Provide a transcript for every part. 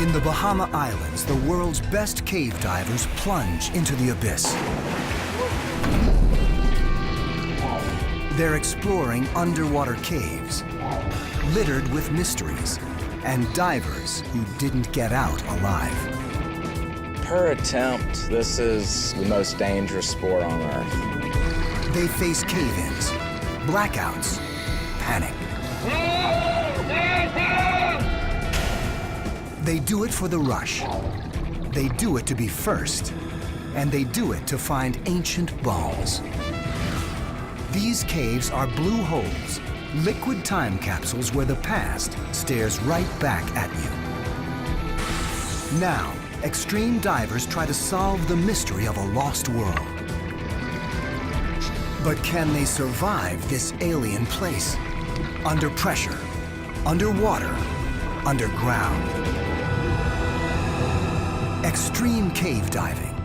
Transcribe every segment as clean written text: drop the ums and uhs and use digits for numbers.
In the Bahama Islands, the world's best cave divers plunge into the abyss. They're exploring underwater caves, littered with mysteries, and divers who didn't get out alive. Per attempt, this is the most dangerous sport on Earth. They face cave-ins, blackouts, panic. They do it for the rush. They do it to be first. And they do it to find ancient bones. These caves are blue holes, liquid time capsules where the past stares right back at you. Now, extreme divers try to solve the mystery of a lost world. But can they survive this alien place? Under pressure, underwater, underground. Extreme cave diving.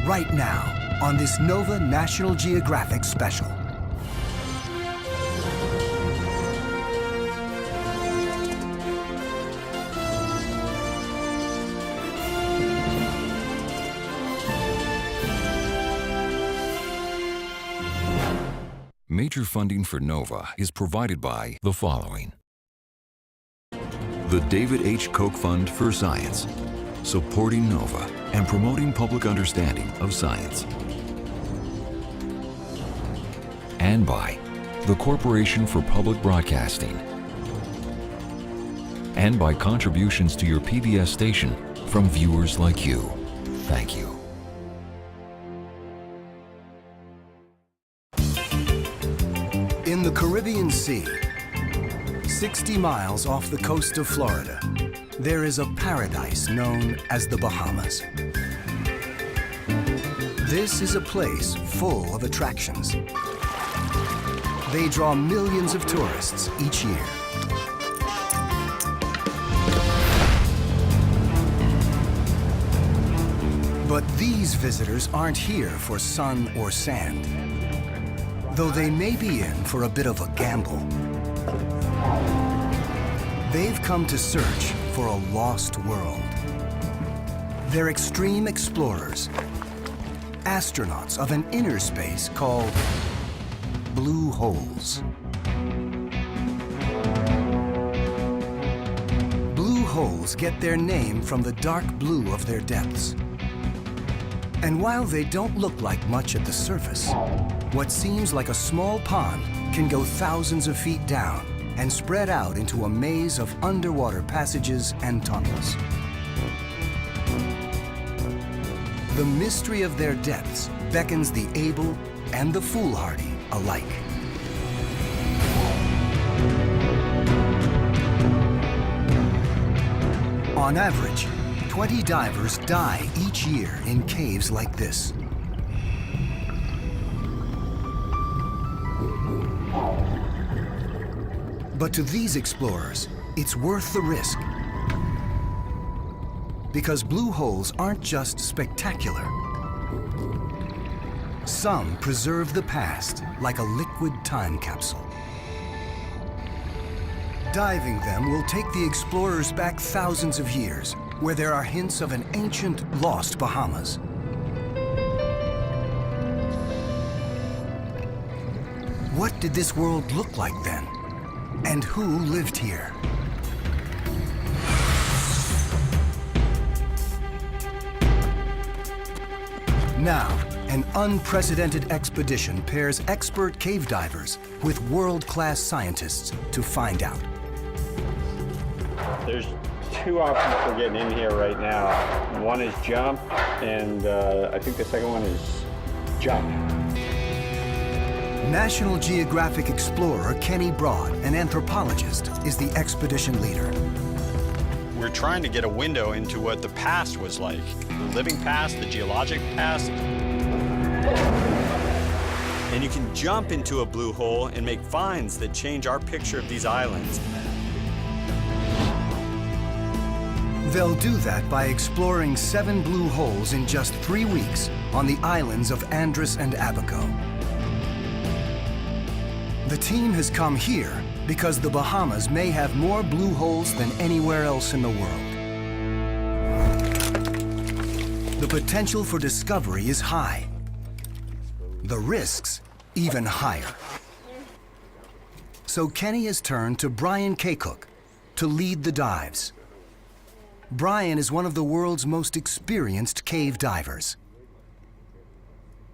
Right now on this Nova National Geographic special. Major funding for NOVA is provided by the following. The David H. Koch Fund for Science, supporting NOVA and promoting public understanding of science. And by the Corporation for Public Broadcasting. And by contributions to your PBS station from viewers like you. Thank you. In the Caribbean Sea, 60 miles off the coast of Florida, there is a paradise known as the Bahamas. This is a place full of attractions. They draw millions of tourists each year. But these visitors aren't here for sun or sand, though they may be in for a bit of a gamble. They've come to search for a lost world. They're extreme explorers, astronauts of an inner space called blue holes. Blue holes get their name from the dark blue of their depths. And while they don't look like much at the surface, what seems like a small pond can go thousands of feet down and spread out into a maze of underwater passages and tunnels. The mystery of their depths beckons the able and the foolhardy alike. On average, 20 divers die each year in caves like this. But to these explorers, it's worth the risk. Because blue holes aren't just spectacular. Some preserve the past like a liquid time capsule. Diving them will take the explorers back thousands of years, where there are hints of an ancient, lost Bahamas. What did this world look like then? And who lived here? Now, an unprecedented expedition pairs expert cave divers with world-class scientists to find out. There's two options for getting in here right now. One is jump, and I think the second one is jump. National Geographic explorer Kenny Broad, an anthropologist, is the expedition leader. We're trying to get a window into what the past was like. The living past, the geologic past. And you can jump into a blue hole and make finds that change our picture of these islands. They'll do that by exploring 7 blue holes in just 3 weeks on the islands of Andros and Abaco. The team has come here because the Bahamas may have more blue holes than anywhere else in the world. the potential for discovery is high. The risks even higher. So Kenny has turned to Brian Kaycook to lead the dives. Brian is one of the world's most experienced cave divers.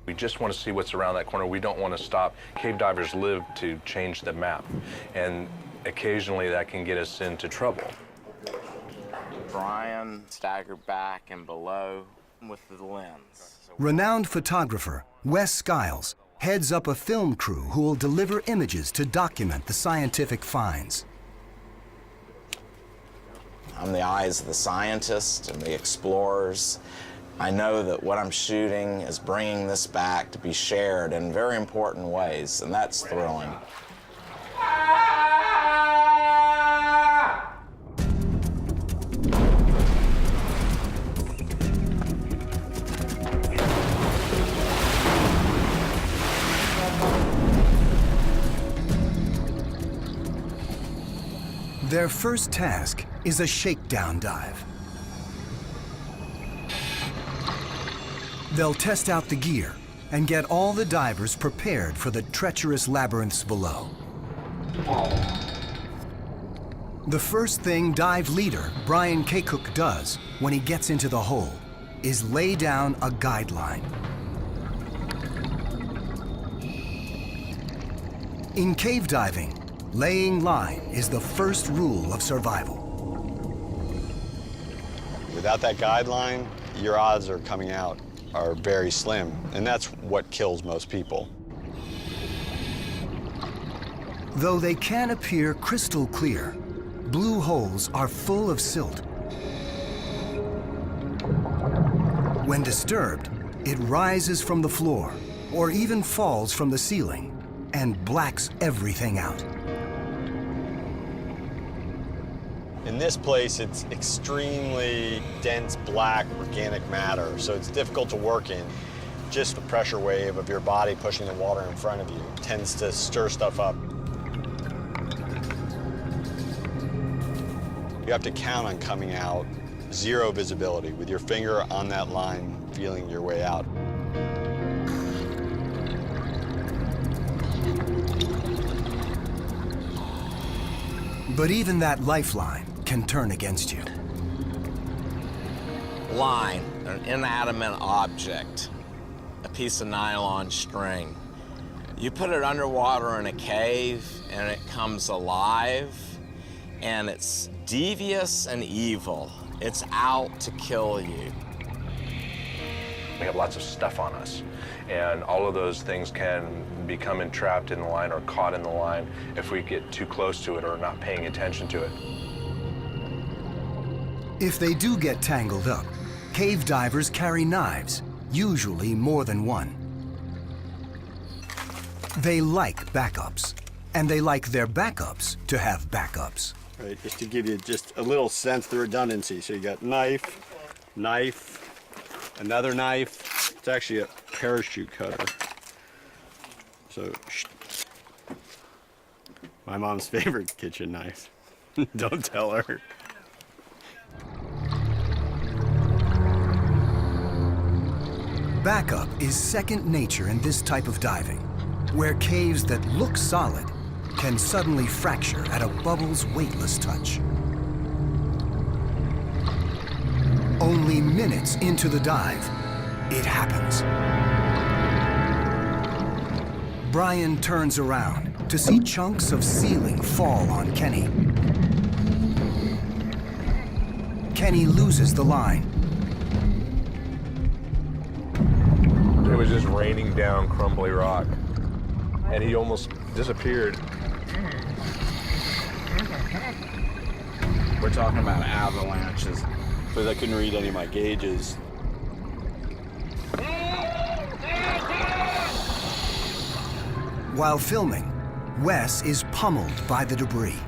We just want to see what's around that corner. We don't want to stop. Cave divers live to change the map, and occasionally that can get us into trouble. Brian staggered back and below with the lens. Renowned photographer Wes Skiles heads up a film crew who will deliver images to document the scientific finds. I'm the eyes of the scientists and the explorers. I know that what I'm shooting is bringing this back to be shared in very important ways, and that's thrilling. Their first task is a shakedown dive. They'll test out the gear and get all the divers prepared for the treacherous labyrinths below. The first thing dive leader Brian Kaycook does when he gets into the hole is lay down a guideline. In cave diving, laying line is the first rule of survival. Without that guideline, your odds of coming out are very slim, and that's what kills most people. Though they can appear crystal clear, blue holes are full of silt. When disturbed, it rises from the floor or even falls from the ceiling and blacks everything out. In this place, it's extremely dense black organic matter, so it's difficult to work in. Just the pressure wave of your body pushing the water in front of you tends to stir stuff up. You have to count on coming out zero visibility with your finger on that line, feeling your way out. But even that lifeline can turn against you. Line, an inanimate object, a piece of nylon string. You put it underwater in a cave and it comes alive, and it's devious and evil. It's out to kill you. We have lots of stuff on us, and all of those things can become entrapped in the line or caught in the line if we get too close to it or not paying attention to it. If they do get tangled up, cave divers carry knives, usually more than one. They like backups, and they like their backups to have backups. Right, just to give you just a little sense of the redundancy. So you got knife, knife, another knife. It's actually a parachute cutter. So, my mom's favorite kitchen knife. Don't tell her. Backup is second nature in this type of diving, where caves that look solid can suddenly fracture at a bubble's weightless touch. Only minutes into the dive, it happens. Brian turns around to see chunks of ceiling fall on Kenny. Kenny loses the line. It was just raining down crumbly rock, and he almost disappeared. We're talking about avalanches. Because I couldn't read any of my gauges. While filming, Wes is pummeled by the debris.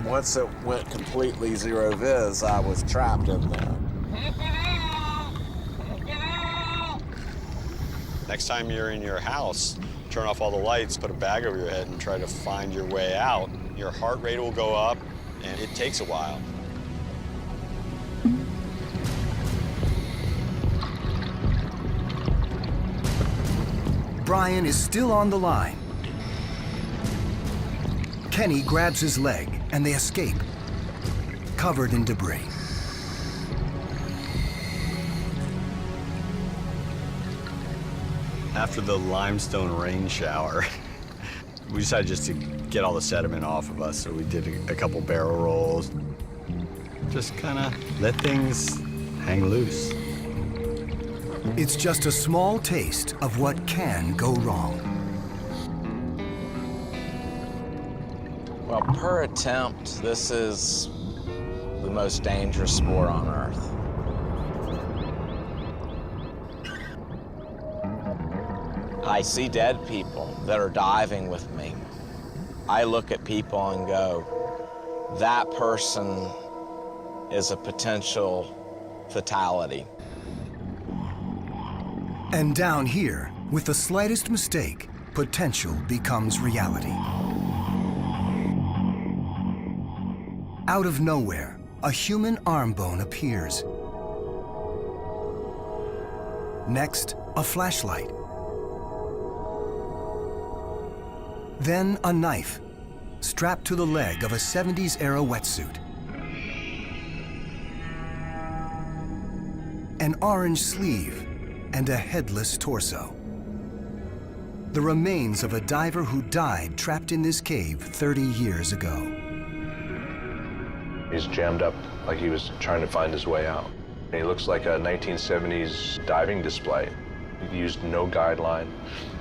Once it went completely zero viz, I was trapped in there. Next time you're in your house, turn off all the lights, put a bag over your head, and try to find your way out. Your heart rate will go up, and it takes a while. Brian is still on the line. Kenny grabs his leg and they escape, covered in debris. After the limestone rain shower, we decided just to get all the sediment off of us, so we did a couple barrel rolls. Just kind of let things hang loose. It's just a small taste of what can go wrong. Well, per attempt, this is the most dangerous sport on Earth. I see dead people that are diving with me. I look at people and go, that person is a potential fatality. And down here, with the slightest mistake, potential becomes reality. Out of nowhere, a human arm bone appears. Next, a flashlight. Then a knife, strapped to the leg of a 70s-era wetsuit. An orange sleeve and a headless torso. The remains of a diver who died trapped in this cave 30 years ago. He's jammed up like he was trying to find his way out. He looks like a 1970s diving display. He used no guideline,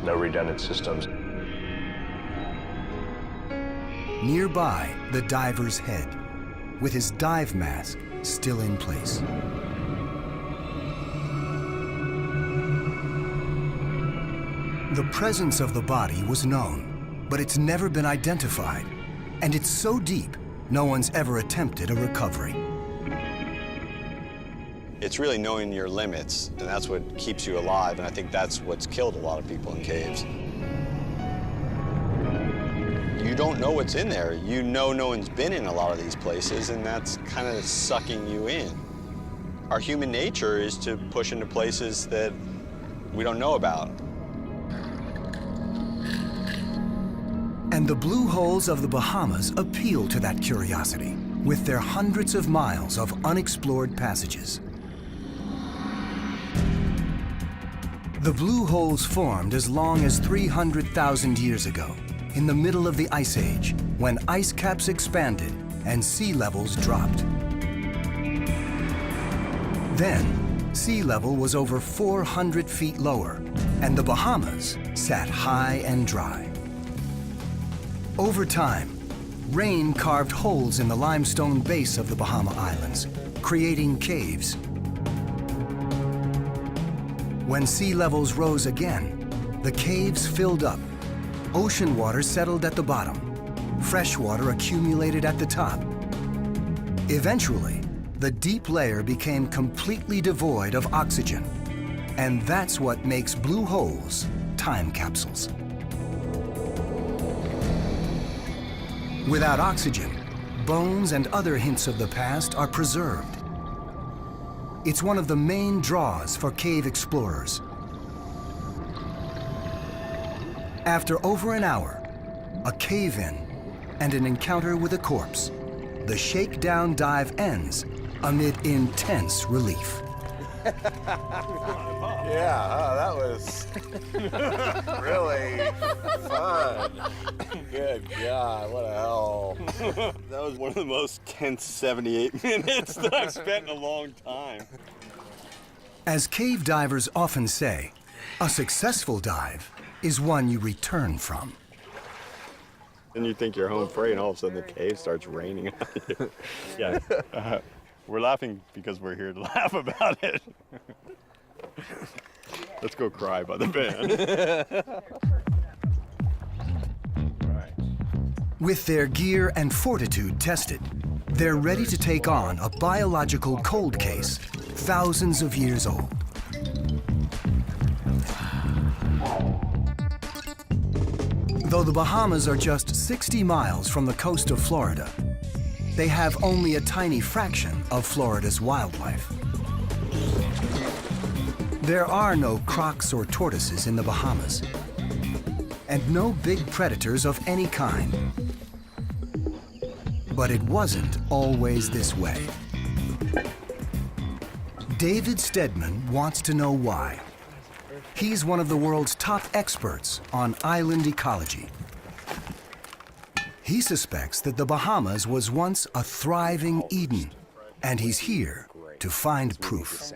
no redundant systems. Nearby, the diver's head, with his dive mask still in place. The presence of the body was known, but it's never been identified. And it's so deep, no one's ever attempted a recovery. It's really knowing your limits, and that's what keeps you alive, and I think that's what's killed a lot of people in caves. You don't know what's in there. You know no one's been in a lot of these places, and that's kind of sucking you in. Our human nature is to push into places that we don't know about. And the blue holes of the Bahamas appeal to that curiosity with their hundreds of miles of unexplored passages. The blue holes formed as long as 300,000 years ago, in the middle of the Ice Age, when ice caps expanded and sea levels dropped. Then, sea level was over 400 feet lower, and the Bahamas sat high and dry. Over time, rain carved holes in the limestone base of the Bahama Islands, creating caves. When sea levels rose again, the caves filled up. Ocean water settled at the bottom. Fresh water accumulated at the top. Eventually, the deep layer became completely devoid of oxygen. And that's what makes blue holes time capsules. Without oxygen, bones and other hints of the past are preserved. It's one of the main draws for cave explorers. After over an hour, a cave-in, and an encounter with a corpse, the shakedown dive ends amid intense relief. Yeah, that was really fun. Good God, what a hell. That was one of the most tense 78 minutes that I've spent in a long time. As cave divers often say, a successful dive is one you return from. And you think you're home free, and all of a sudden the cave starts raining on you. Yeah. We're laughing because we're here to laugh about it. Let's go cry by the band. With their gear and fortitude tested, they're ready to take on a biological cold case thousands of years old. Though the Bahamas are just 60 miles from the coast of Florida, they have only a tiny fraction of Florida's wildlife. There are no crocs or tortoises in the Bahamas, and no big predators of any kind. But it wasn't always this way. David Stedman wants to know why. He's one of the world's top experts on island ecology. He suspects that the Bahamas was once a thriving Eden, and he's here to find proof.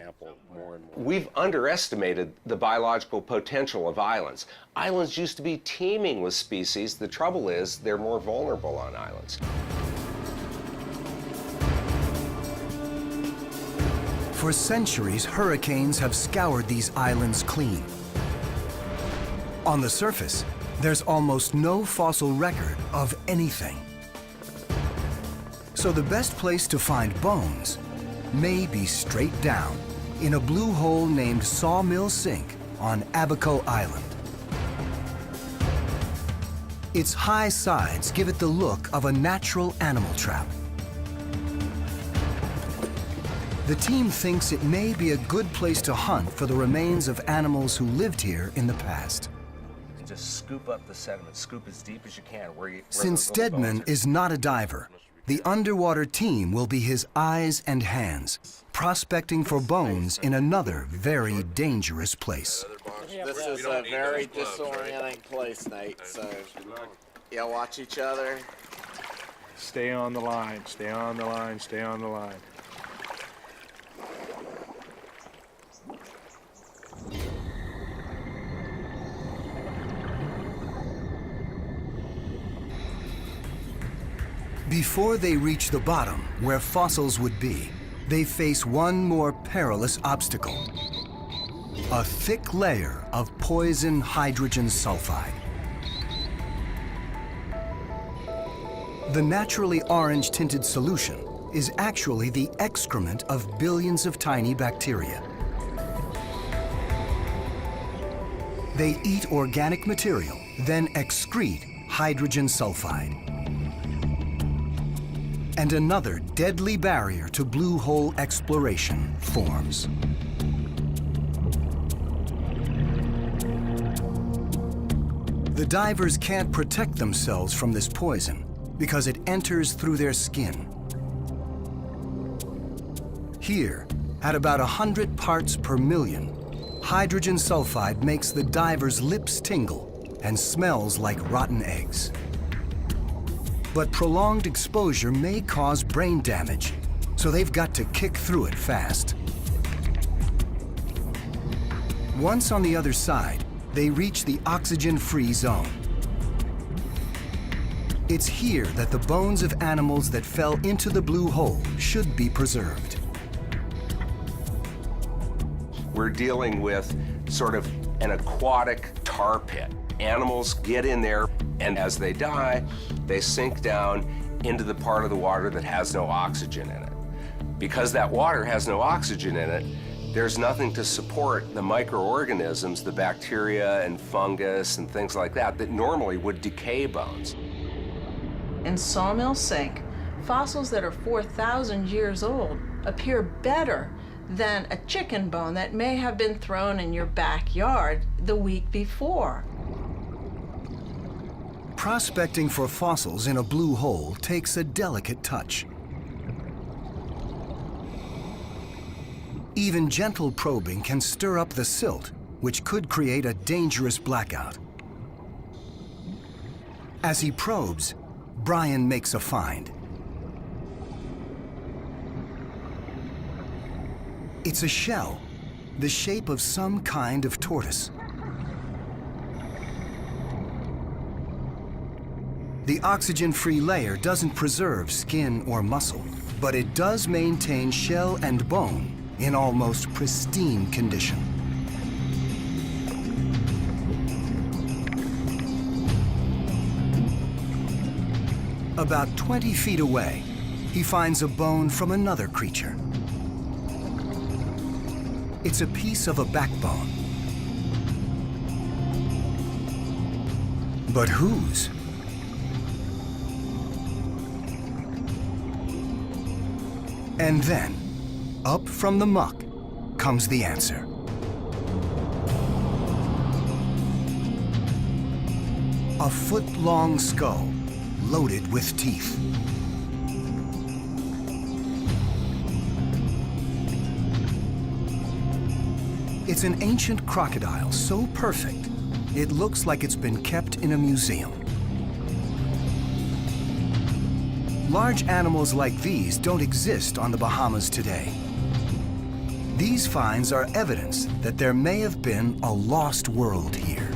We've underestimated the biological potential of islands. Islands used to be teeming with species. The trouble is they're more vulnerable on islands. For centuries, hurricanes have scoured these islands clean. On the surface, there's almost no fossil record of anything. So the best place to find bones may be straight down in a blue hole named Sawmill Sink on Abaco Island. Its high sides give it the look of a natural animal trap. The team thinks it may be a good place to hunt for the remains of animals who lived here in the past. Just scoop up the sediment, scoop as deep as you can. Since Stedman is not a diver, the underwater team will be his eyes and hands, prospecting for bones in another very dangerous place. This is a very disorienting place, Nate, so yeah, watch each other. Stay on the line, stay on the line, stay on the line. Before they reach the bottom, where fossils would be, they face one more perilous obstacle: a thick layer of poison hydrogen sulfide. The naturally orange-tinted solution is actually the excrement of billions of tiny bacteria. They eat organic material, then excrete hydrogen sulfide. And another deadly barrier to blue hole exploration forms. The divers can't protect themselves from this poison because it enters through their skin. Here, at about 100 parts per million, hydrogen sulfide makes the divers' lips tingle and smells like rotten eggs. But prolonged exposure may cause brain damage, so they've got to kick through it fast. Once on the other side, they reach the oxygen-free zone. It's here that the bones of animals that fell into the blue hole should be preserved. We're dealing with sort of an aquatic tar pit. Animals get in there, and as they die, they sink down into the part of the water that has no oxygen in it. Because that water has no oxygen in it, there's nothing to support the microorganisms, the bacteria and fungus and things like that, that normally would decay bones. In Sawmill Sink, fossils that are 4,000 years old appear better than a chicken bone that may have been thrown in your backyard the week before. Prospecting for fossils in a blue hole takes a delicate touch. Even gentle probing can stir up the silt, which could create a dangerous blackout. As he probes, Brian makes a find. It's a shell, the shape of some kind of tortoise. The oxygen-free layer doesn't preserve skin or muscle, but it does maintain shell and bone in almost pristine condition. About 20 feet away, he finds a bone from another creature. It's a piece of a backbone. But whose? And then, up from the muck, comes the answer. a foot-long skull loaded with teeth. It's an ancient crocodile so perfect, it looks like it's been kept in a museum. Large animals like these don't exist on the Bahamas today. These finds are evidence that there may have been a lost world here.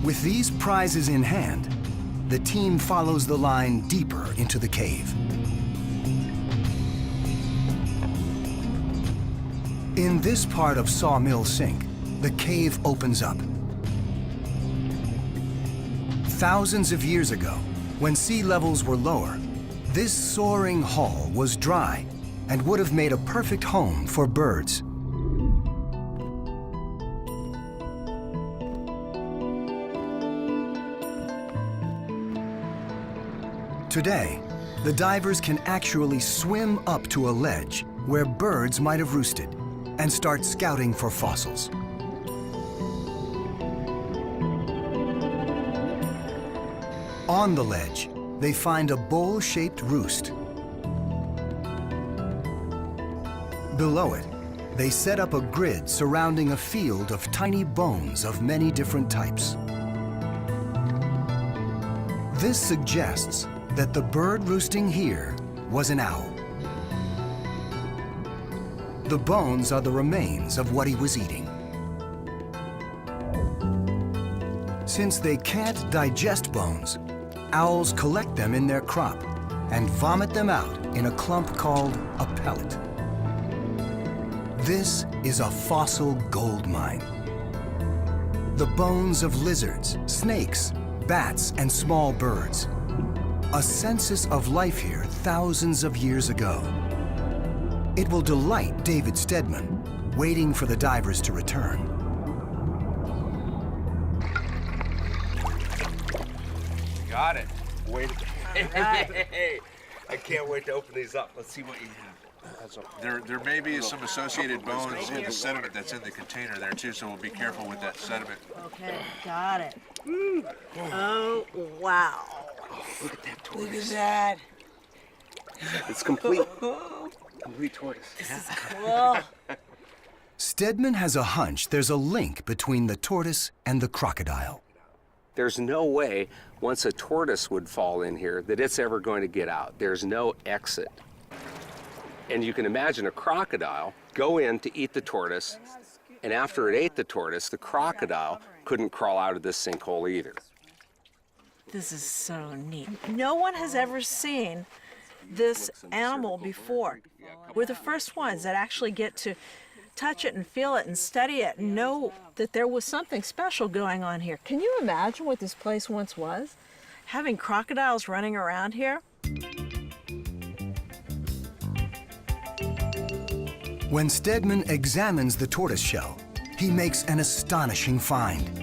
With these prizes in hand, the team follows the line deeper into the cave. In this part of Sawmill Sink, the cave opens up. Thousands of years ago, when sea levels were lower, this soaring hall was dry and would have made a perfect home for birds. Today, the divers can actually swim up to a ledge where birds might have roosted and start scouting for fossils. On the ledge, they find a bowl-shaped roost. Below it, they set up a grid surrounding a field of tiny bones of many different types. This suggests that the bird roosting here was an owl. The bones are the remains of what he was eating. Since they can't digest bones, owls collect them in their crop and vomit them out in a clump called a pellet. This is a fossil gold mine. The bones of lizards, snakes, bats, and small birds. A census of life here thousands of years ago. It will delight David Stedman, waiting for the divers to return. Got it. Wait. Hey, I can't wait to open these up. Let's see what you have. There may be some associated bones in the sediment that's in the container there too, so we'll be careful with that sediment. Okay, got it. Oh, wow. Look at that tortoise. Look at that. It's complete. Complete tortoise. This is cool. Stedman has a hunch there's a link between the tortoise and the crocodile. There's no way, once a tortoise would fall in here, that it's ever going to get out. There's no exit. And you can imagine a crocodile go in to eat the tortoise, and after it ate the tortoise, the crocodile couldn't crawl out of this sinkhole either. This is so neat. No one has ever seen this animal before. We're the first ones that actually get to touch it and feel it and study it and know that there was something special going on here. Can you imagine what this place once was? Having crocodiles running around here? When Stedman examines the tortoise shell, he makes an astonishing find.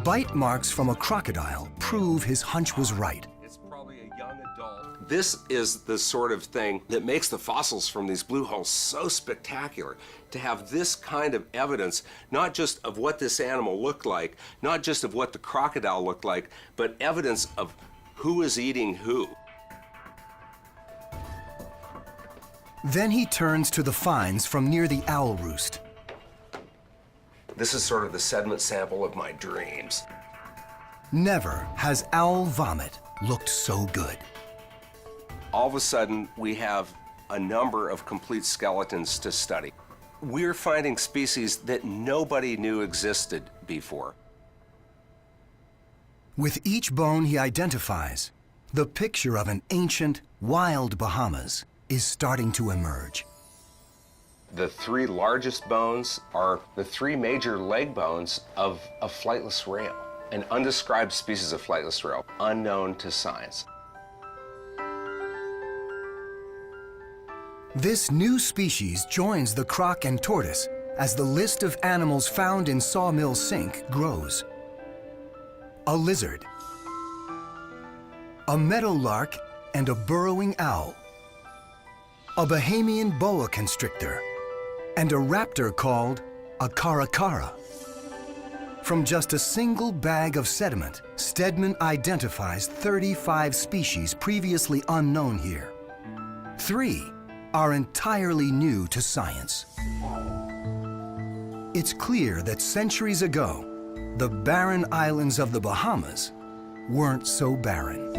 Bite marks from a crocodile prove his hunch was right. It's probably a young adult. This is the sort of thing that makes the fossils from these blue holes so spectacular. To have this kind of evidence, not just of what this animal looked like, not just of what the crocodile looked like, but evidence of who is eating who. Then he turns to the finds from near the owl roost. This is sort of the sediment sample of my dreams. Never has owl vomit looked so good. All of a sudden, we have a number of complete skeletons to study. We're finding species that nobody knew existed before. With each bone he identifies, the picture of an ancient, wild Bahamas is starting to emerge. The three largest bones are the three major leg bones of a flightless rail, an undescribed species of flightless rail, unknown to science. This new species joins the croc and tortoise as the list of animals found in Sawmill Sink grows. A lizard, a meadowlark and a burrowing owl, a Bahamian boa constrictor, and a raptor called a caracara. From just a single bag of sediment, Stedman identifies 35 species previously unknown here. 3 are entirely new to science. It's clear that centuries ago, the barren islands of the Bahamas weren't so barren.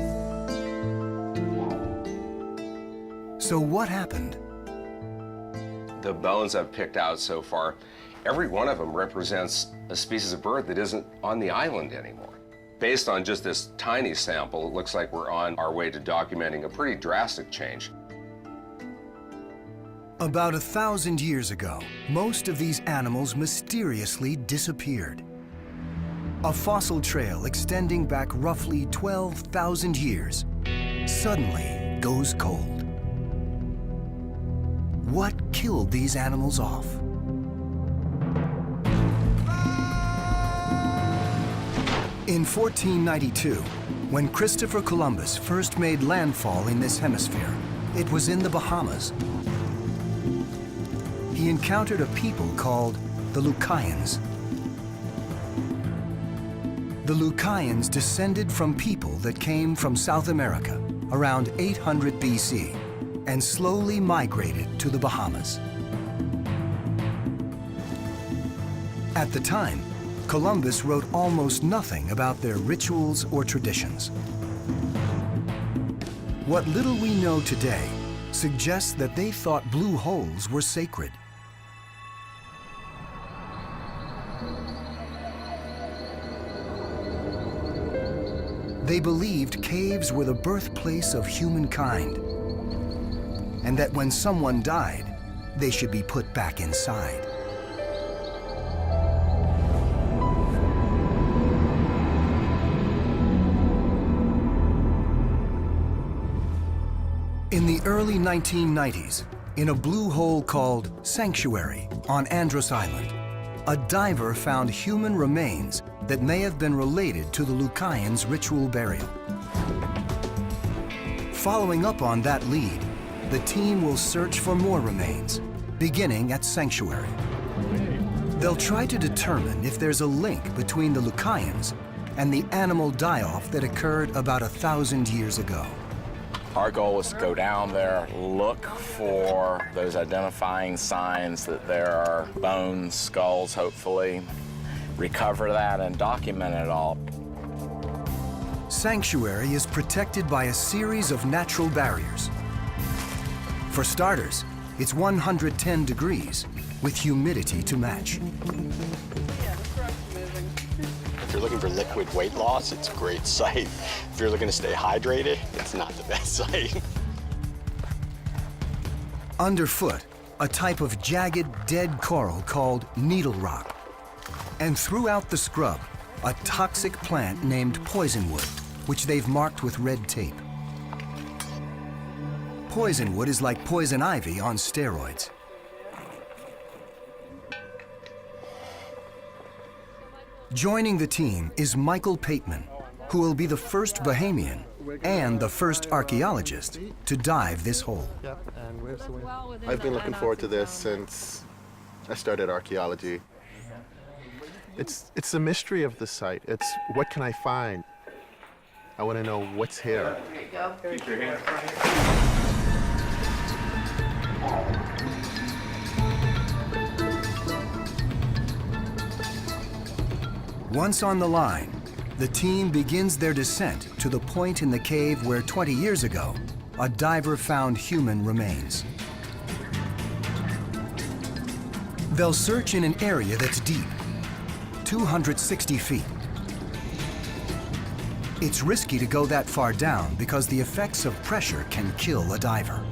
So what happened? The bones I've picked out so far, every one of them represents a species of bird that isn't on the island anymore. Based on just this tiny sample, it looks like we're on our way to documenting a pretty drastic change. About 1,000 years ago, most of these animals mysteriously disappeared. A fossil trail extending back roughly 12,000 years suddenly goes cold. What killed these animals off? In 1492, when Christopher Columbus first made landfall in this hemisphere, it was in the Bahamas. He encountered a people called the Lucayans. The Lucayans descended from people that came from South America around 800 BC and slowly migrated to the Bahamas. At the time, Columbus wrote almost nothing about their rituals or traditions. What little we know today suggests that they thought blue holes were sacred. They believed caves were the birthplace of humankind, and that when someone died, they should be put back inside. In the early 1990s, in a blue hole called Sanctuary on Andros Island, a diver found human remains that may have been related to the Lucayans' ritual burial. Following up on that lead, the team will search for more remains, beginning at Sanctuary. They'll try to determine if there's a link between the Lucayans and the animal die-off that occurred about 1,000 years ago. Our goal is to go down there, look for those identifying signs that there are bones, skulls, hopefully, recover that and document it all. Sanctuary is protected by a series of natural barriers. For starters, it's 110 degrees with humidity to match. If you're looking for liquid weight loss, it's a great site. If you're looking to stay hydrated, it's not the best site. Underfoot, a type of jagged, dead coral called needle rock. And throughout the scrub, a toxic plant named poisonwood, which they've marked with red tape. Poisonwood is like poison ivy on steroids. Joining the team is Michael Pateman, who will be the first Bahamian and the first archaeologist to dive this hole. I've been looking forward to this since I started archaeology. It's the mystery of the site. It's what can I find? I want to know what's here. Keep your hands Once on the line, the team begins their descent to the point in the cave where 20 years ago, a diver found human remains. They'll search in an area that's deep, 260 feet. It's risky to go that far down because the effects of pressure can kill a diver.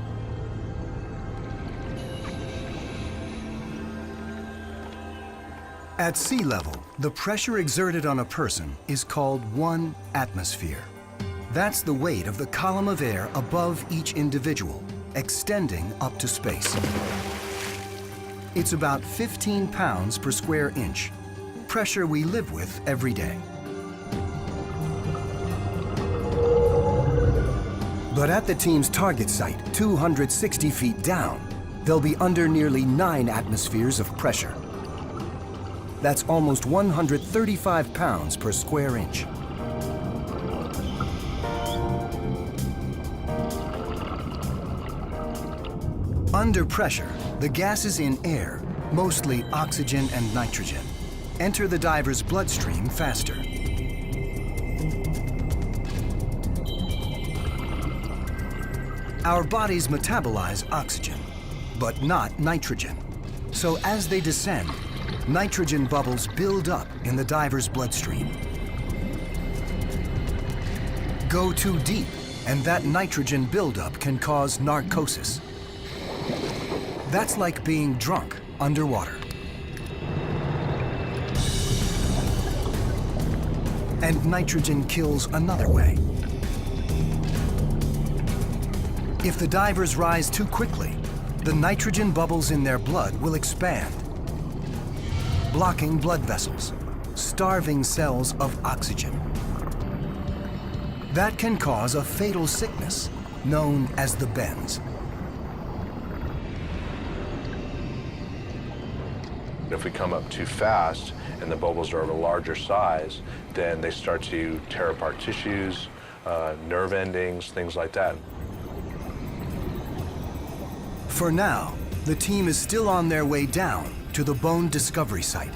At sea level, the pressure exerted on a person is called 1 atmosphere. That's the weight of the column of air above each individual, extending up to space. It's about 15 pounds per square inch, pressure we live with every day. But at the team's target site, 260 feet down, they'll be under nearly 9 atmospheres of pressure. That's almost 135 pounds per square inch. Under pressure, the gases in air, mostly oxygen and nitrogen, enter the diver's bloodstream faster. Our bodies metabolize oxygen, but not nitrogen. So as they descend, nitrogen bubbles build up in the diver's bloodstream. Go too deep, and that nitrogen buildup can cause narcosis. That's like being drunk underwater. And nitrogen kills another way. If the divers rise too quickly, the nitrogen bubbles in their blood will expand, blocking blood vessels, starving cells of oxygen. That can cause a fatal sickness known as the bends. If we come up too fast and the bubbles are of a larger size, then they start to tear apart tissues, nerve endings, things like that. For now, the team is still on their way down to the bone discovery site.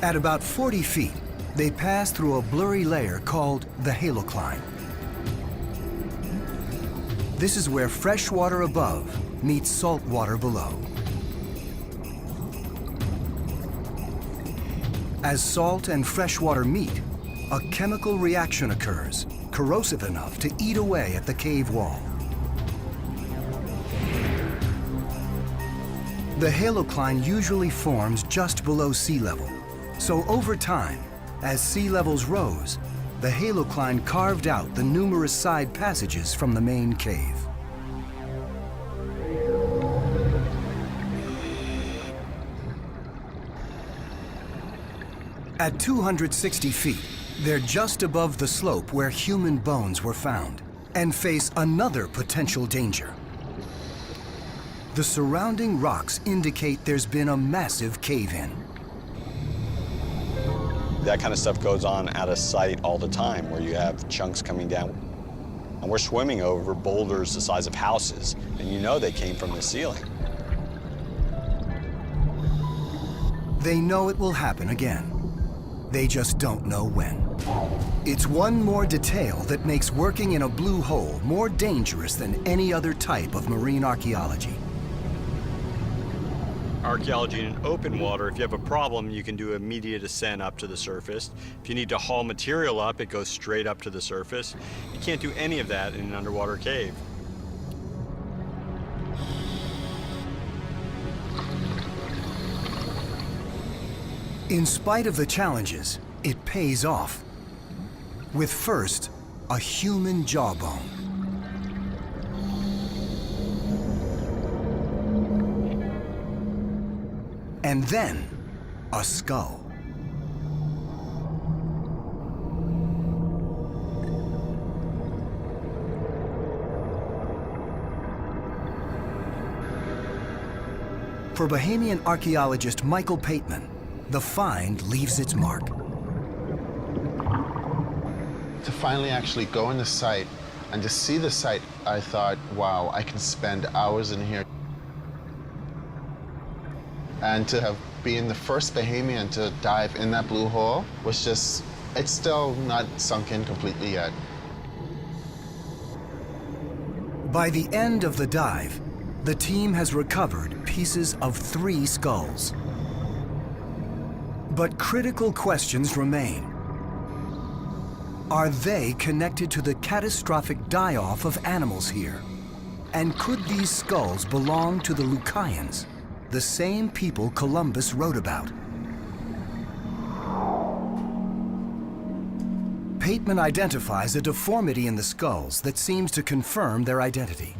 At about 40 feet, they pass through a blurry layer called the halocline. This is where fresh water above meets salt water below. As salt and fresh water meet, a chemical reaction occurs, corrosive enough to eat away at the cave wall. The halocline usually forms just below sea level, so over time, as sea levels rose, the halocline carved out the numerous side passages from the main cave. At 260 feet, they're just above the slope where human bones were found and face another potential danger. The surrounding rocks indicate there's been a massive cave-in. That kind of stuff goes on at a site all the time where you have chunks coming down. And we're swimming over boulders the size of houses, and you know they came from the ceiling. They know it will happen again. They just don't know when. It's one more detail that makes working in a blue hole more dangerous than any other type of marine archaeology. Archaeology in open water, if you have a problem, you can do immediate ascent up to the surface. If you need to haul material up, it goes straight up to the surface. You can't do any of that in an underwater cave. In spite of the challenges, it pays off. With first, a human jawbone. And then, a skull. For Bahamian archaeologist Michael Pateman, the find leaves its mark. To finally actually go in the site and to see the site, I thought, wow, I can spend hours in here. And to have been the first Bahamian to dive in that blue hole was just, it's still not sunk in completely yet. By the end of the dive, the team has recovered pieces of 3 skulls. But critical questions remain. Are they connected to the catastrophic die-off of animals here? And could these skulls belong to the Lucayans, the same people Columbus wrote about? Pateman identifies a deformity in the skulls that seems to confirm their identity.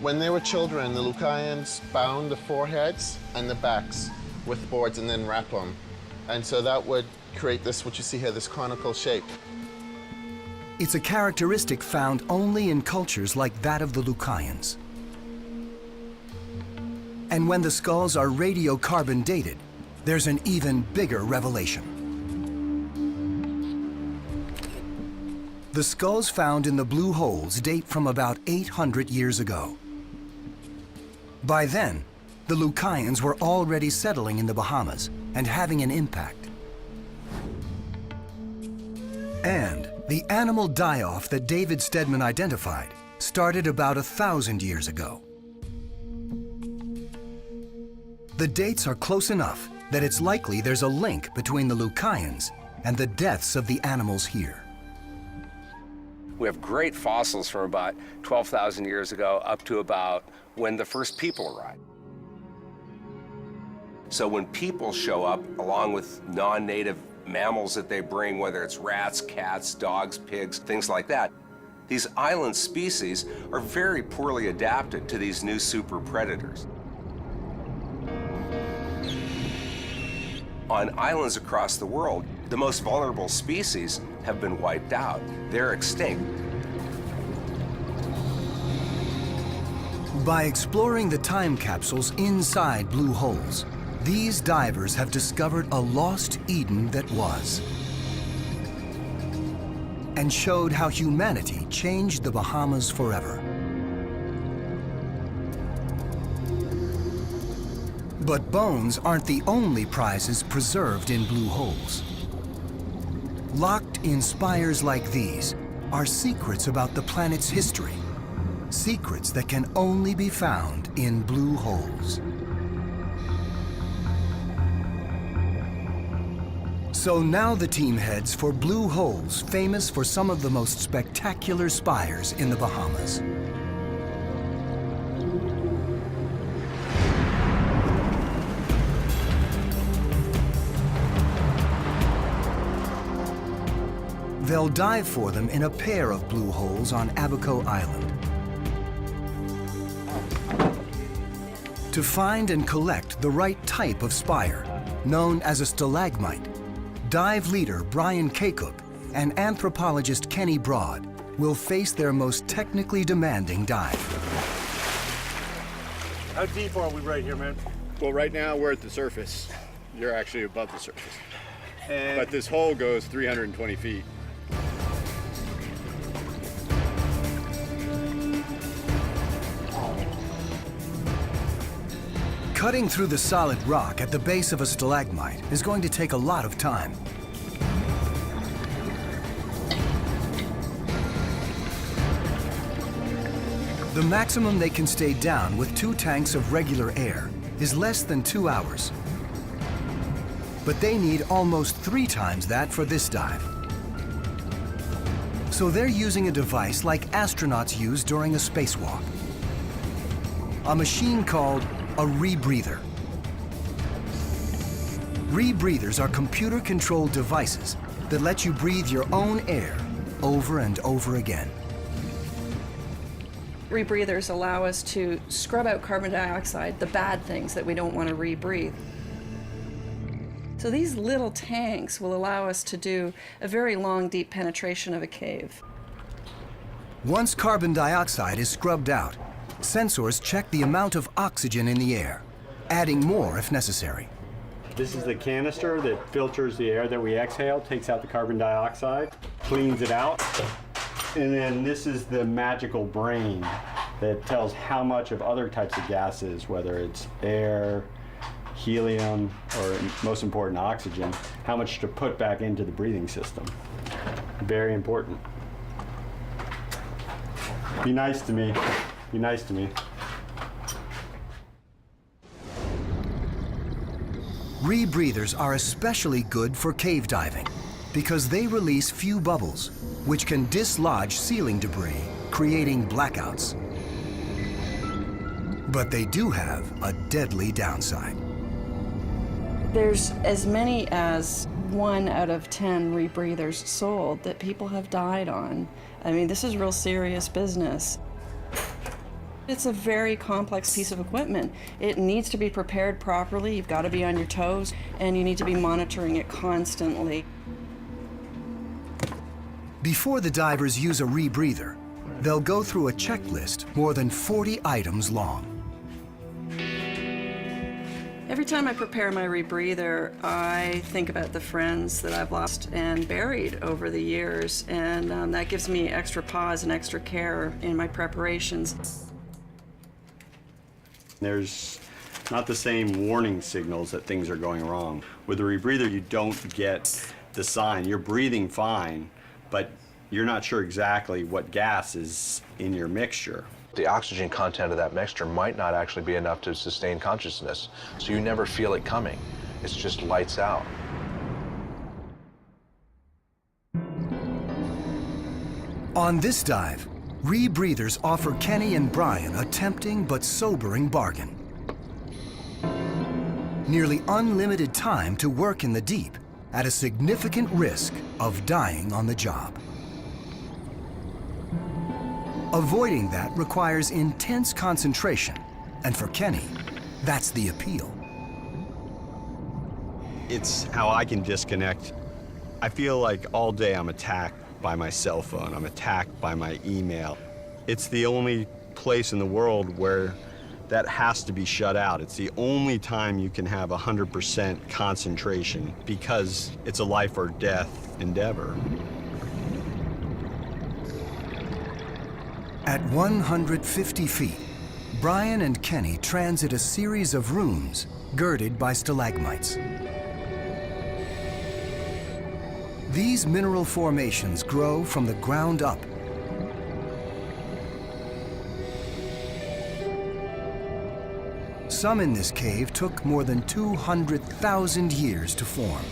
When they were children, the Lucayans bound the foreheads and the backs with boards and then wrap them. And so that would create this, what you see here, this conical shape. It's a characteristic found only in cultures like that of the Lucayans. And when the skulls are radiocarbon dated, there's an even bigger revelation. The skulls found in the blue holes date from about 800 years ago. By then, the Lucayans were already settling in the Bahamas and having an impact. And the animal die-off that David Stedman identified started about 1,000 years ago. The dates are close enough that it's likely there's a link between the Lucayans and the deaths of the animals here. We have great fossils from about 12,000 years ago up to about when the first people arrived. So when people show up, along with non-native mammals that they bring, whether it's rats, cats, dogs, pigs, things like that, these island species are very poorly adapted to these new super predators. On islands across the world, the most vulnerable species have been wiped out. They're extinct. By exploring the time capsules inside blue holes, these divers have discovered a lost Eden that was, and showed how humanity changed the Bahamas forever. But bones aren't the only prizes preserved in blue holes. Locked in spires like these are secrets about the planet's history, secrets that can only be found in blue holes. So now the team heads for blue holes famous for some of the most spectacular spires in the Bahamas. They'll dive for them in a pair of blue holes on Abaco Island. To find and collect the right type of spire, known as a stalagmite, dive leader Brian Kakuk and anthropologist Kenny Broad will face their most technically demanding dive. How deep are we right here, man? Well, right now we're at the surface. You're actually above the surface. But this hole goes 320 feet. Cutting through the solid rock at the base of a stalagmite is going to take a lot of time. The maximum they can stay down with 2 tanks of regular air is less than 2 hours. But they need almost 3 times that for this dive. So they're using a device like astronauts use during a spacewalk. A machine called a rebreather. Rebreathers are computer-controlled devices that let you breathe your own air over and over again. Rebreathers allow us to scrub out carbon dioxide, the bad things that we don't want to rebreathe. So these little tanks will allow us to do a very long, deep penetration of a cave. Once carbon dioxide is scrubbed out, sensors check the amount of oxygen in the air, adding more if necessary. This is the canister that filters the air that we exhale, takes out the carbon dioxide, cleans it out. And then this is the magical brain that tells how much of other types of gases, whether it's air, helium, or most important, oxygen, how much to put back into the breathing system. Very important. Be nice to me. Be nice to me. Rebreathers are especially good for cave diving because they release few bubbles, which can dislodge ceiling debris, creating blackouts. But they do have a deadly downside. There's as many as 1 out of 10 rebreathers sold that people have died on. I mean, this is real serious business. It's a very complex piece of equipment. It needs to be prepared properly. You've got to be on your toes, and you need to be monitoring it constantly. Before the divers use a rebreather, they'll go through a checklist more than 40 items long. Every time I prepare my rebreather, I think about the friends that I've lost and buried over the years, and that gives me extra pause and extra care in my preparations. There's not the same warning signals that things are going wrong. With a rebreather, you don't get the sign. You're breathing fine, but you're not sure exactly what gas is in your mixture. The oxygen content of that mixture might not actually be enough to sustain consciousness, so you never feel it coming. It's just lights out. On this dive, rebreathers offer Kenny and Brian a tempting but sobering bargain. Nearly unlimited time to work in the deep at a significant risk of dying on the job. Avoiding that requires intense concentration, and for Kenny, that's the appeal. It's how I can disconnect. I feel like all day I'm attacked by my cell phone, I'm attacked by my email. It's the only place in the world where that has to be shut out. It's the only time you can have 100% concentration because it's a life or death endeavor. At 150 feet, Brian and Kenny transit a series of rooms girded by stalagmites. These mineral formations grow from the ground up. Some in this cave took more than 200,000 years to form.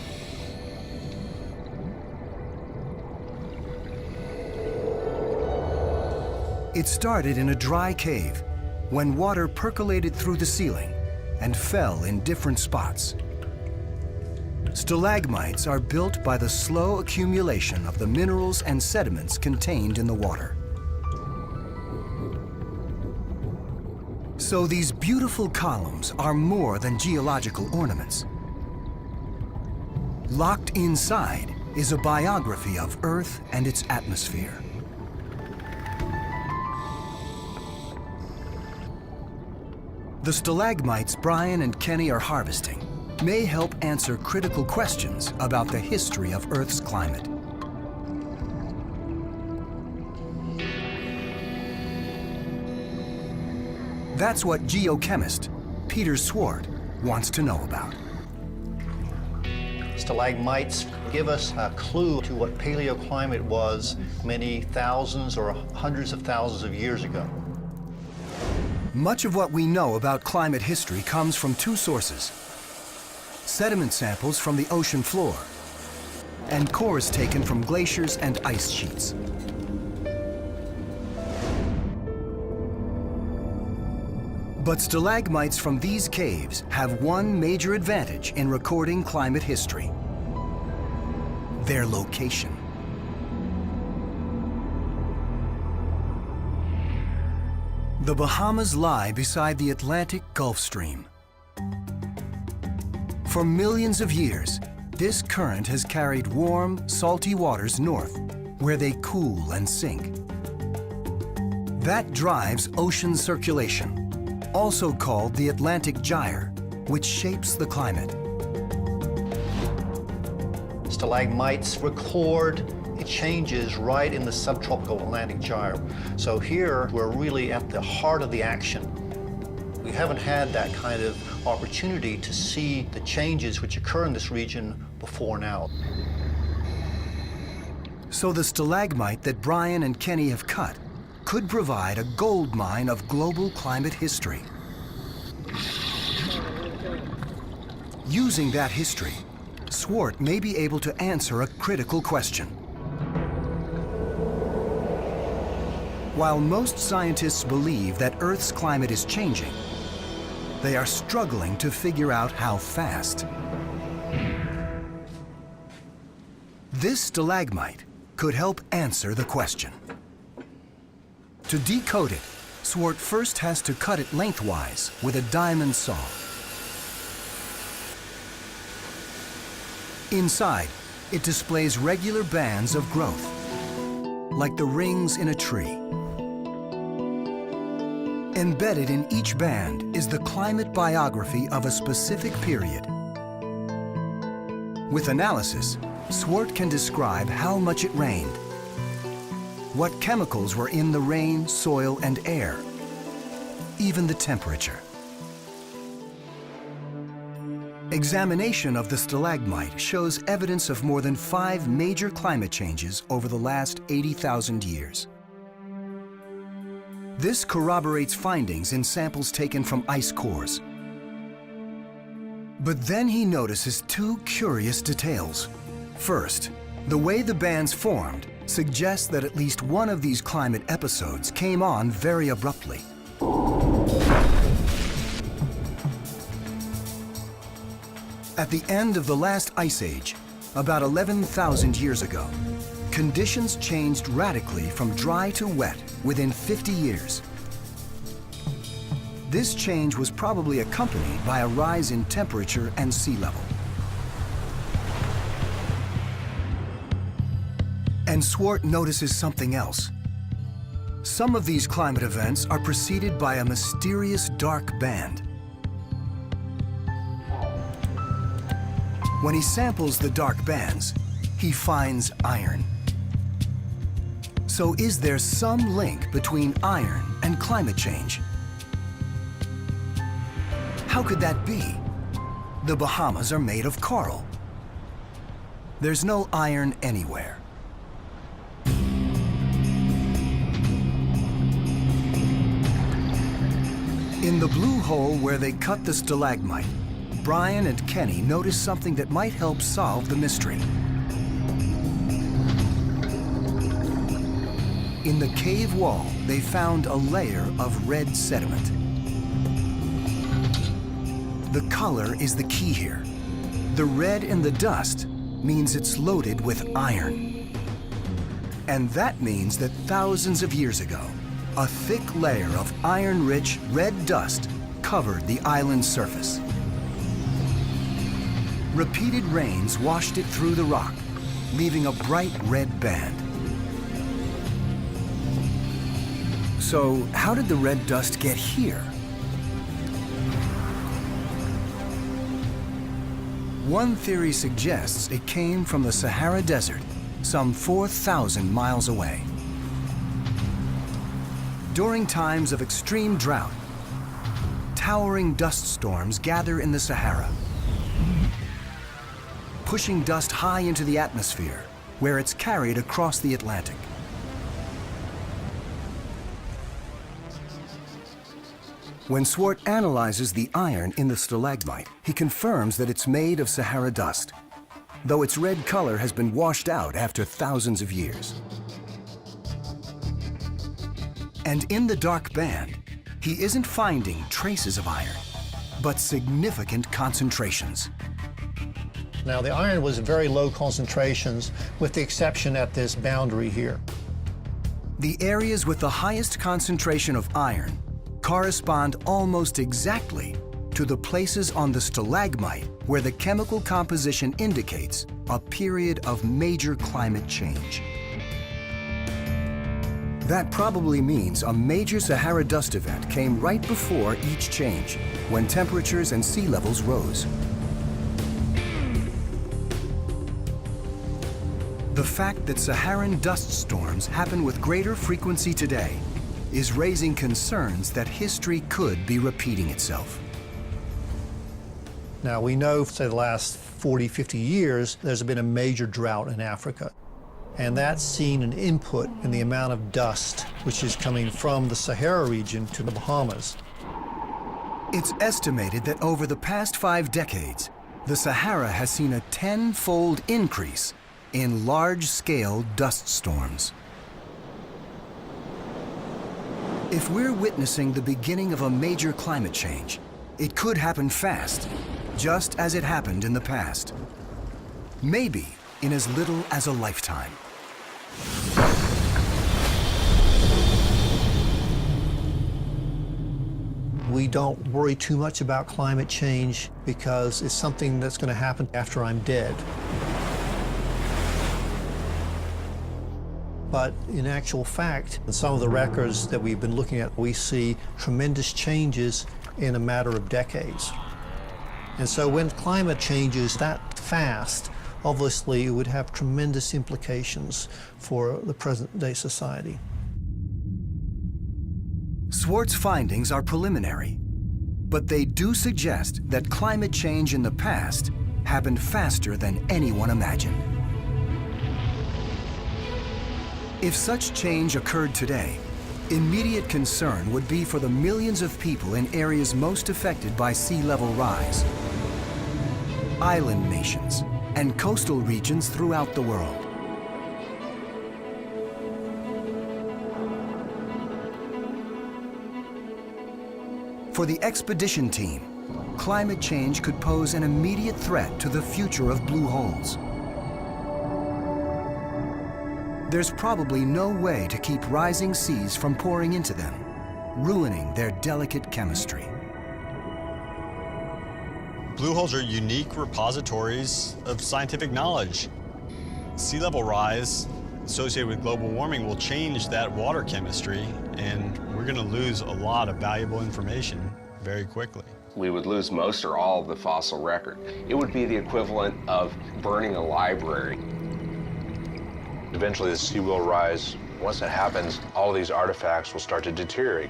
It started in a dry cave when water percolated through the ceiling and fell in different spots. Stalagmites are built by the slow accumulation of the minerals and sediments contained in the water. So these beautiful columns are more than geological ornaments. Locked inside is a biography of Earth and its atmosphere. The stalagmites Brian and Kenny are harvesting may help answer critical questions about the history of Earth's climate. That's what geochemist Peter Swart wants to know about. Stalagmites give us a clue to what paleoclimate was many thousands or hundreds of thousands of years ago. Much of what we know about climate history comes from two sources: sediment samples from the ocean floor and cores taken from glaciers and ice sheets. But stalagmites from these caves have one major advantage in recording climate history: their location. The Bahamas lie beside the Atlantic Gulf Stream. For millions of years, this current has carried warm, salty waters north, where they cool and sink. That drives ocean circulation, also called the Atlantic Gyre, which shapes the climate. Stalagmites record changes right in the subtropical Atlantic Gyre. So here, we're really at the heart of the action. We haven't had that kind of opportunity to see the changes which occur in this region before now. So the stalagmite that Brian and Kenny have cut could provide a gold mine of global climate history. Using that history, Swart may be able to answer a critical question. While most scientists believe that Earth's climate is changing, they are struggling to figure out how fast. This stalagmite could help answer the question. To decode it, Swart first has to cut it lengthwise with a diamond saw. Inside, it displays regular bands of growth, like the rings in a tree. Embedded in each band is the climate biography of a specific period. With analysis, Swart can describe how much it rained, what chemicals were in the rain, soil, and air, even the temperature. Examination of the stalagmite shows evidence of more than 5 major climate changes over the last 80,000 years. This corroborates findings in samples taken from ice cores. But then he notices 2 curious details. First, the way the bands formed suggests that at least one of these climate episodes came on very abruptly. At the end of the last ice age, about 11,000 years ago, conditions changed radically from dry to wet within 50 years. This change was probably accompanied by a rise in temperature and sea level. And Swart notices something else. Some of these climate events are preceded by a mysterious dark band. When he samples the dark bands, he finds iron. So is there some link between iron and climate change? How could that be? The Bahamas are made of coral. There's no iron anywhere. In the blue hole where they cut the stalagmite, Brian and Kenny notice something that might help solve the mystery. In the cave wall, they found a layer of red sediment. The color is the key here. The red in the dust means it's loaded with iron. And that means that thousands of years ago, a thick layer of iron-rich red dust covered the island's surface. Repeated rains washed it through the rock, leaving a bright red band. So, how did the red dust get here? One theory suggests it came from the Sahara Desert, some 4,000 miles away. During times of extreme drought, towering dust storms gather in the Sahara, pushing dust high into the atmosphere, where it's carried across the Atlantic. When Swart analyzes the iron in the stalagmite, he confirms that it's made of Sahara dust, though its red color has been washed out after thousands of years. And in the dark band, he isn't finding traces of iron, but significant concentrations. Now, the iron was very low concentrations, with the exception at this boundary here. The areas with the highest concentration of iron correspond almost exactly to the places on the stalagmite where the chemical composition indicates a period of major climate change. That probably means a major Sahara dust event came right before each change, when temperatures and sea levels rose. The fact that Saharan dust storms happen with greater frequency today is raising concerns that history could be repeating itself. Now, we know for the last 40, 50 years, there's been a major drought in Africa. And that's seen an input in the amount of dust which is coming from the Sahara region to the Bahamas. It's estimated that over the past 5 decades, the Sahara has seen a 10-fold increase in large-scale dust storms. If we're witnessing the beginning of a major climate change, it could happen fast, just as it happened in the past. Maybe in as little as a lifetime. We don't worry too much about climate change because it's something that's going to happen after I'm dead. But in actual fact, in some of the records that we've been looking at, we see tremendous changes in a matter of decades. And so when climate changes that fast, obviously it would have tremendous implications for the present-day society. Swart's findings are preliminary, but they do suggest that climate change in the past happened faster than anyone imagined. If such change occurred today, immediate concern would be for the millions of people in areas most affected by sea level rise, island nations, and coastal regions throughout the world. For the expedition team, climate change could pose an immediate threat to the future of blue holes. There's probably no way to keep rising seas from pouring into them, ruining their delicate chemistry. Blue holes are unique repositories of scientific knowledge. Sea level rise associated with global warming will change that water chemistry, and we're going to lose a lot of valuable information very quickly. We would lose most or all of the fossil record. It would be the equivalent of burning a library. Eventually the sea will rise. Once that happens, all these artifacts will start to deteriorate.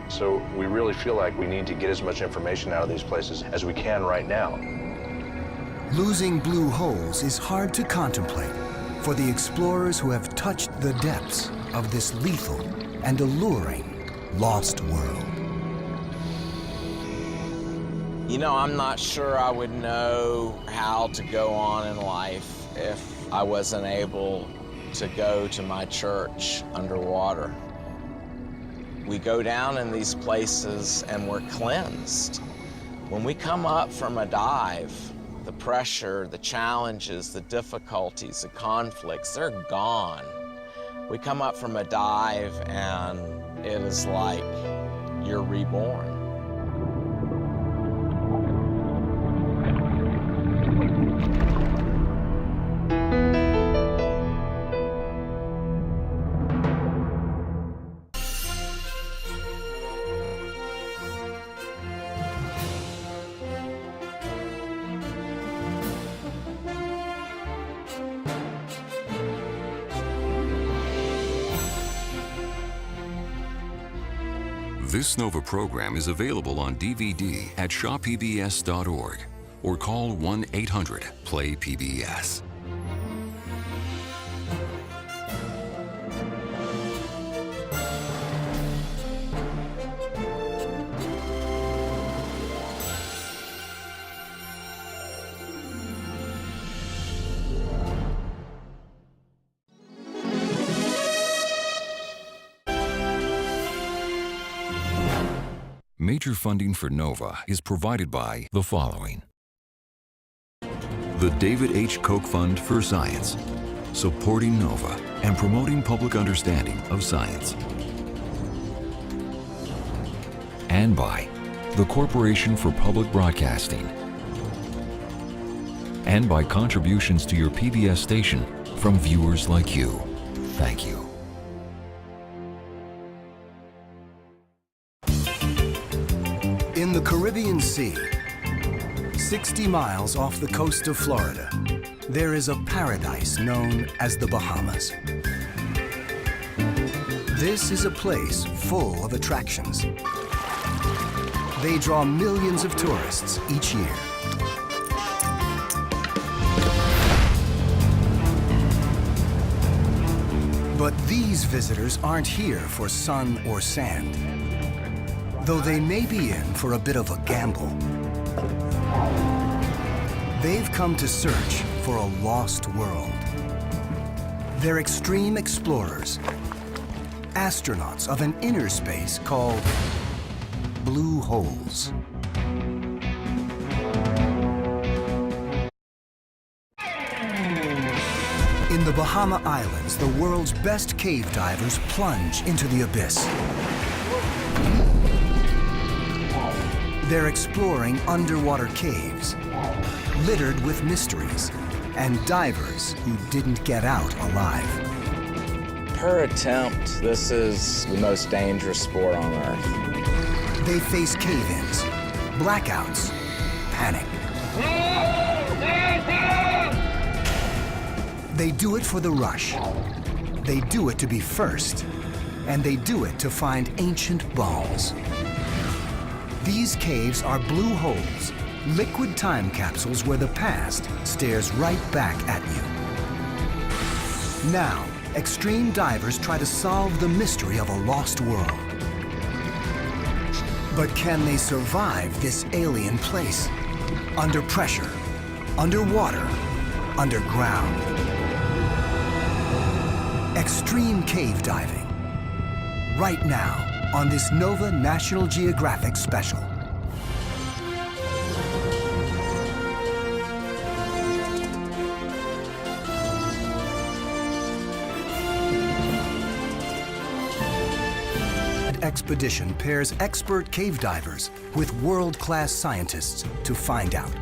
So we really feel like we need to get as much information out of these places as we can right now. Losing blue holes is hard to contemplate for the explorers who have touched the depths of this lethal and alluring lost world. You know, I'm not sure I would know how to go on in life if I wasn't able to go to my church underwater. We go down in these places and we're cleansed. When we come up from a dive, the pressure, the challenges, the difficulties, the conflicts, they're gone. We come up from a dive and it is like you're reborn. This NOVA program is available on DVD at shoppbs.org or call 1-800-PLAY-PBS. Major funding for NOVA is provided by the following: the David H. Koch Fund for Science, supporting NOVA and promoting public understanding of science. And by the Corporation for Public Broadcasting. And by contributions to your PBS station from viewers like you. Thank you. In the Caribbean Sea, 60 miles off the coast of Florida, there is a paradise known as the Bahamas. This is a place full of attractions. They draw millions of tourists each year. But these visitors aren't here for sun or sand, though they may be in for a bit of a gamble. They've come to search for a lost world. They're extreme explorers, astronauts of an inner space called blue holes. In the Bahama Islands, the world's best cave divers plunge into the abyss. They're exploring underwater caves, littered with mysteries, and divers who didn't get out alive. Per attempt, this is the most dangerous sport on Earth. They face cave-ins, blackouts, panic. They do it for the rush. They do it to be first. And they do it to find ancient bones. These caves are blue holes, liquid time capsules where the past stares right back at you. Now, extreme divers try to solve the mystery of a lost world. But can they survive this alien place? Under pressure, underwater, underground. Extreme cave diving. Right now on this Nova National Geographic special. Expedition pairs expert cave divers with world-class scientists to find out.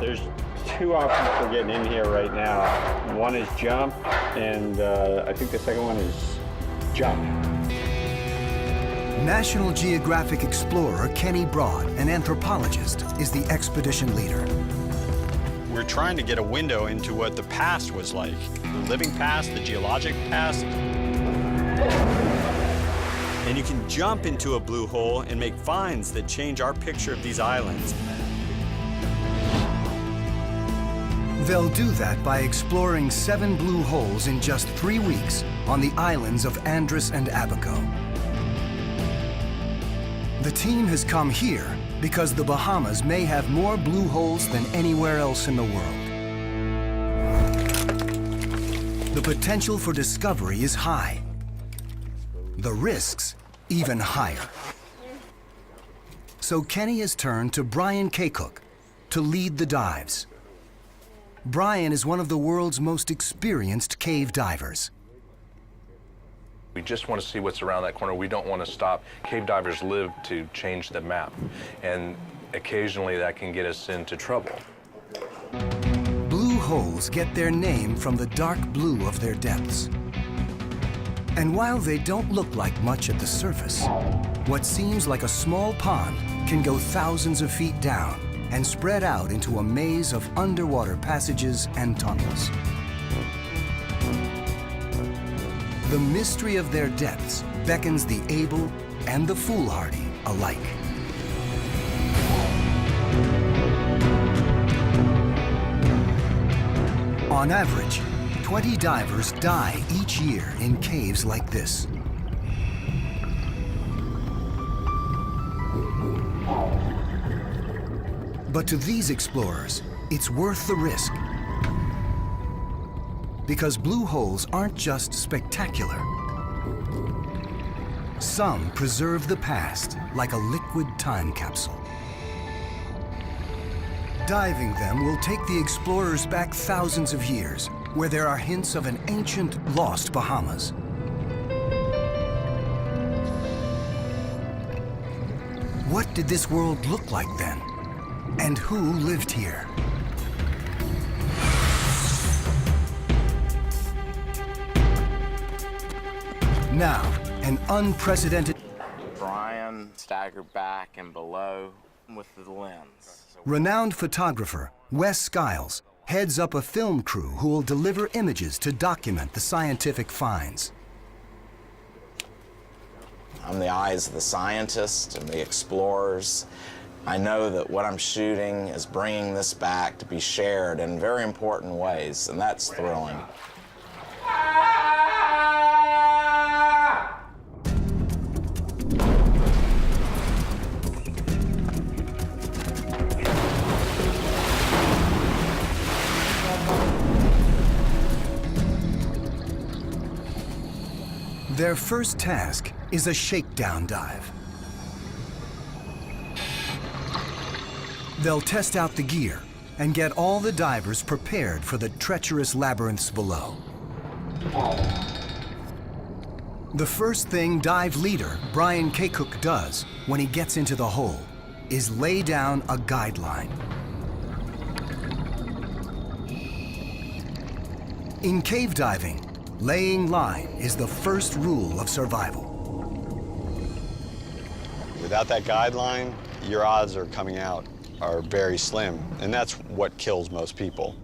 There's two options for getting in here right now. One is jump, and I think the second one is jump. National Geographic explorer Kenny Broad, an anthropologist, is the expedition leader. We're trying to get a window into what the past was like. The living past, the geologic past. And you can jump into a blue hole and make finds that change our picture of these islands. They'll do that by exploring 7 blue holes in just 3 weeks on the islands of Andros and Abaco. The team has come here because the Bahamas may have more blue holes than anywhere else in the world. The potential for discovery is high. The risks even higher. So Kenny has turned to Brian Kaycook to lead the dives. Brian is one of the world's most experienced cave divers. We just want to see what's around that corner. We don't want to stop. Cave divers live to change the map, and occasionally that can get us into trouble. Blue holes get their name from the dark blue of their depths. And while they don't look like much at the surface, what seems like a small pond can go thousands of feet down and spread out into a maze of underwater passages and tunnels. The mystery of their depths beckons the able and the foolhardy alike. On average, 20 divers die each year in caves like this. But to these explorers, it's worth the risk. Because blue holes aren't just spectacular. Some preserve the past like a liquid time capsule. Diving them will take the explorers back thousands of years, where there are hints of an ancient, lost Bahamas. What did this world look like then? And who lived here? Now, an unprecedented... Brian staggered back and below with the lens. Renowned photographer Wes Skiles heads up a film crew who will deliver images to document the scientific finds. I'm the eyes of the scientists and the explorers. I know that what I'm shooting is bringing this back to be shared in very important ways, and that's thrilling. Their first task is a shakedown dive. They'll test out the gear and get all the divers prepared for the treacherous labyrinths below. The first thing dive leader Brian Kaycook does when he gets into the hole is lay down a guideline. In cave diving, Laying line is the first rule of survival. Without that guideline, your odds of coming out are very slim, and that's what kills most people.